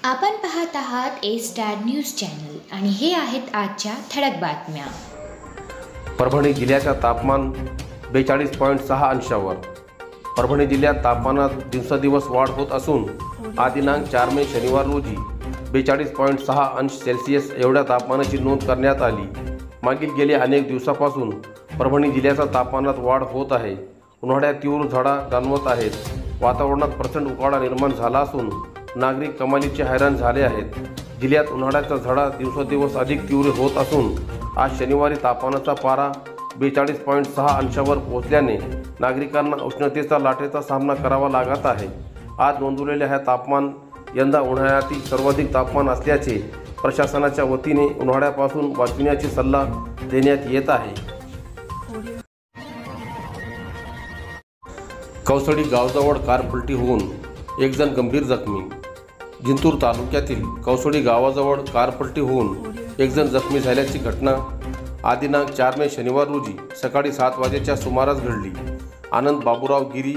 आपण पाहत आहात ए स्टार न्यूज चॅनल आणि हे आहेत आजच्या ठळक बातम्या। परभणी जिल्ह्याचा तापमान 42.6 अंशावर। परभणी जिल्ह्यात तापमानात दिवसेंदिवस वाढ होत असून आज दिनांक 4 मे शनिवार रोजी 42.6 अंश सेल्सिअस एवढ्या तापमानाची नोंद करण्यात आली। मागील गेल्या अनेक दिवसापासून परभणी जिल्ह्याचा तापमानात वाढ होत आहे। उन्हाळ्यात तीव्र झळा जाणवत आहेत। वातावरणात प्रचंड उकाडा निर्माण झाला असून नागरिक कमालीचे हैराण झाले आहेत। जिल्ह्यात उन्हाळ्याचा झळा दिवसेंदिवस अधिक तीव्र होत असून आज शनिवारी तापमानाचा पारा 42.6 अंशावर पोहोचल्याने नागरिकांना उष्णतेच्या लाटेचा सामना करावा लागत आहे। आज नोंदवलेले हे तापमान यंदा उन्हाळ्यातील सर्वाधिक तापमान असल्याचे प्रशासनाच्या वतीने उन्हाळ्यापासून वाचविण्याचा सल्ला देण्यात येत आहे। कौसडी गावाजवळ कार पलटी होऊन एक जण गंभीर जखमी। जिंतूर तालुक्यातील कौसडी गावाजवळ कार पलटी होऊन एक जण जखमी झाल्याची घटना आज दिनांक 4 मे शनिवार रोजी सकाळी 7 वाजेच्या सुमारास घडली। आनंद बाबूराव गिरी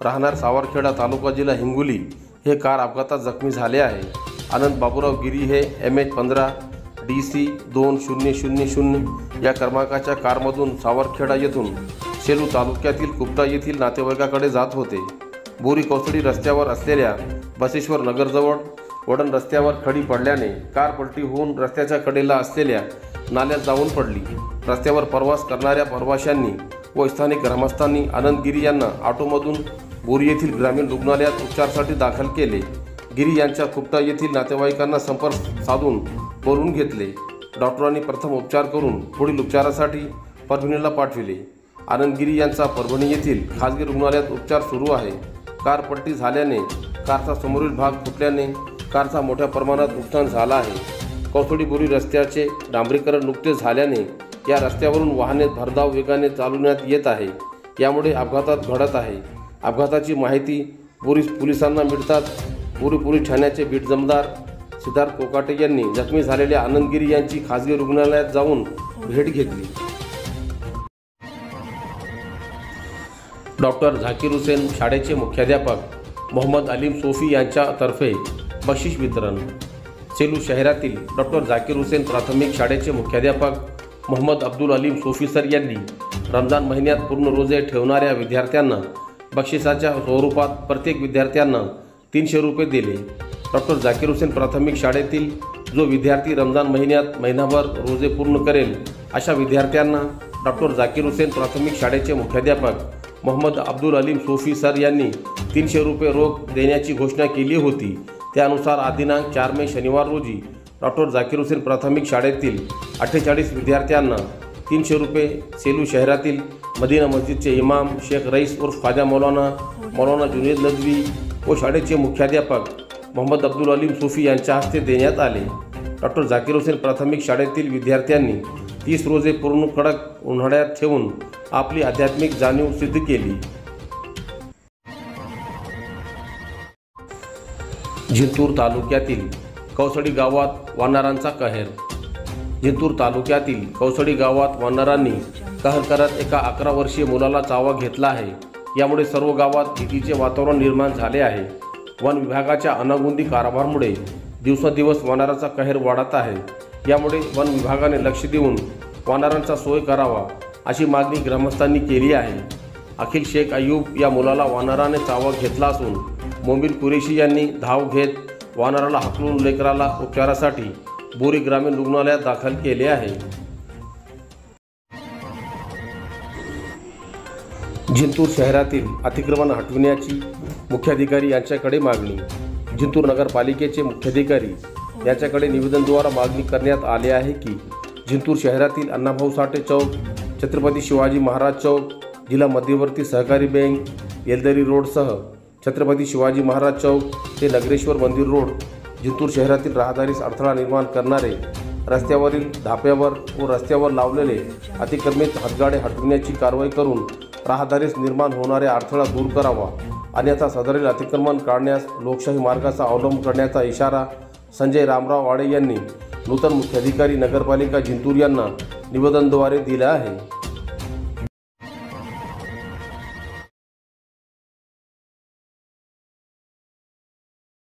राहणार सावरखेडा तालुका जिल्हा हिंगोली हे कार अपघातात जखमी झाले आहे। आनंद बाबूराव गिरी हे MH15 DC 2000 या क्रमांकाच्या कारमधून सावरखेडा येथून सेलू तालुक्यातील कुपटा येथील नातेवाईकाकडे जात होते। बोरी कौसडी रस्त्यावर असलेल्या बसेश्वर नगरजवळ वडण रस्त्यावर खडी पडल्याने कार पलटी होऊन रस्त्याच्या कडेला असलेल्या नाल्यात जाऊन पडली। रस्त्यावर प्रवास करणाऱ्या प्रवाशांनी व स्थानिक ग्रामस्थांनी आनंद गिरी यांना ऑटोमधून बोरी येथील ग्रामीण रुग्णालयात उपचारासाठी दाखल केले। गिरी यांच्या कुपटा येथील नातेवाईकांना संपर्क साधून बोलवून घेतले। डॉक्टरांनी प्रथम उपचार करून पुढील उपचारासाठी परभणीला पाठविले। आनंद गिरी यांचा परभणी येथील खाजगी रुग्णालयात उपचार सुरू आहे। कार पलटी झाल्याने कारचा समोरील भाग फुटल्याने कारचा मोठ्या प्रमाणात नुकसान झाला आहे। कौसडी बोरी रस्त्याचे डांबरीकरण नुकतेच झाल्याने या रस्त्यावरून वाहने भरधाव वेगाने चालवण्यात येत आहे। यामुळे अपघातात घडत आहे। अपघाताची माहिती बोरी पोलिसांना मिळताच बोरी पोलीस ठाण्याचे बीट जमदार सिद्धार्थ कोकाटे यांनी जखमी झालेल्या आनंद गिरी यांची खाजगी रुग्णालयात जाऊन भेट घेतली। डॉक्टर झाकीर हुसेन शाळेचे मुख्याध्यापक मोहम्मद अलीम सोफी यांच्यातर्फे बक्षीस वितरण। सेलू शहरातील डॉक्टर झाकीर हुसेन प्राथमिक शाळेचे मुख्याध्यापक मोहम्मद अब्दुल अलीम सोफी सर यांनी रमजान महिन्यात पूर्ण रोजे ठेवणाऱ्या विद्यार्थ्यांना बक्षिसाच्या स्वरूपात प्रत्येक विद्यार्थ्यांना 300 रुपये दिले। डॉक्टर झाकीर हुसेन प्राथमिक शाळेतील जो विद्यार्थी रमजान महिन्यात महिनाभर रोजे पूर्ण करेल अशा विद्यार्थ्यांना डॉक्टर झाकीर हुसेन प्राथमिक शाळेचे मुख्याध्यापक मोहम्मद अब्दुल अलीम सोफी सर यांनी 300 रुपये रोख देण्याची घोषणा केली होती। त्यानुसार आज दिनांक 4 मे शनिवार रोजी डॉक्टर झाकीर हुसेन प्राथमिक शाळेतील 48 विद्यार्थ्यांना 300 रुपये सेलू शहरातील मदीना मस्जिदचे इमाम शेख रईस उर्फ ख्वाजा मौलाना जुनेद नदवी व शाळेचे मुख्याध्यापक मोहम्मद अब्दुल अलीम सोफी यांच्या हस्ते देण्यात आले। डॉक्टर झाकीर हुसेन प्राथमिक शाळेतील विद्यार्थ्यांनी 30 रोजे पूर्ण कडक उन्हाळ्यात ठेवून आपली आध्यात्मिक जाणीव सिद्ध केली। जिंतूर तालुक्यातील कौसडी गावात वानरांचा कहर। जिंतूर तालुक्यातील कौसडी गावात वानरांनी कहर करत एका 11 वर्षीय मुलाला चावा घेतला आहे। यामुळे सर्व गावात भीतीचे वातावरण निर्माण झाले आहे। वन विभागाच्या अनागोंदी कारभारामुळे दिवसेंदिवस वानराचा कहर वाढत आहे। यामुळे वन विभागाने लक्ष देऊन वानरांचा सोय करावा अशी मागणी ग्रामस्थांनी केली आहे। अखिल शेख अय्यूब या मुलाला वानराने चावा घेतला असून मोमीन कुरेशी यांनी धाव घेत वानराला हाकलून लेकराला उपचारासाठी बोरी ग्रामीण रुग्णालयात दाखल केले आहे। जिंतूर शहरातील अतिक्रमण हटविण्याची मुख्याधिकारी यांच्याकडे मागणी। जिंतूर नगरपालिकेचे मुख्याधिकारी यांच्याकडे निवेदनाद्वारे मागणी करण्यात आली आहे की जिंतूर शहरातील अण्णाभाऊ साठे चौक, छत्रपती शिवाजी महाराज चौक, जिल्हा मध्यवर्ती सहकारी बँक, येलदरी रोडसह छत्रपती शिवाजी महाराज चौक ते नगरेश्वर मंदिर रोड जिंतूर शहरातील राहदारीस अडथळा निर्माण करणारे रस्त्यावरील धाप्यावर व रस्त्यावर लावलेले अतिक्रमित हातगाडे हटविण्याची कारवाई करून राहदारीस निर्माण होणाऱ्या अडथळा दूर करावा, अन्यथा सदरील अतिक्रमण काढण्यास लोकशाही मार्गाचा अवलंब करण्याचा इशारा संजय रामराव वाडे यांनी नूतन मुख्याधिकारी नगरपालिका जिंतूर यांना निवेदनाद्वारे दिला आहे।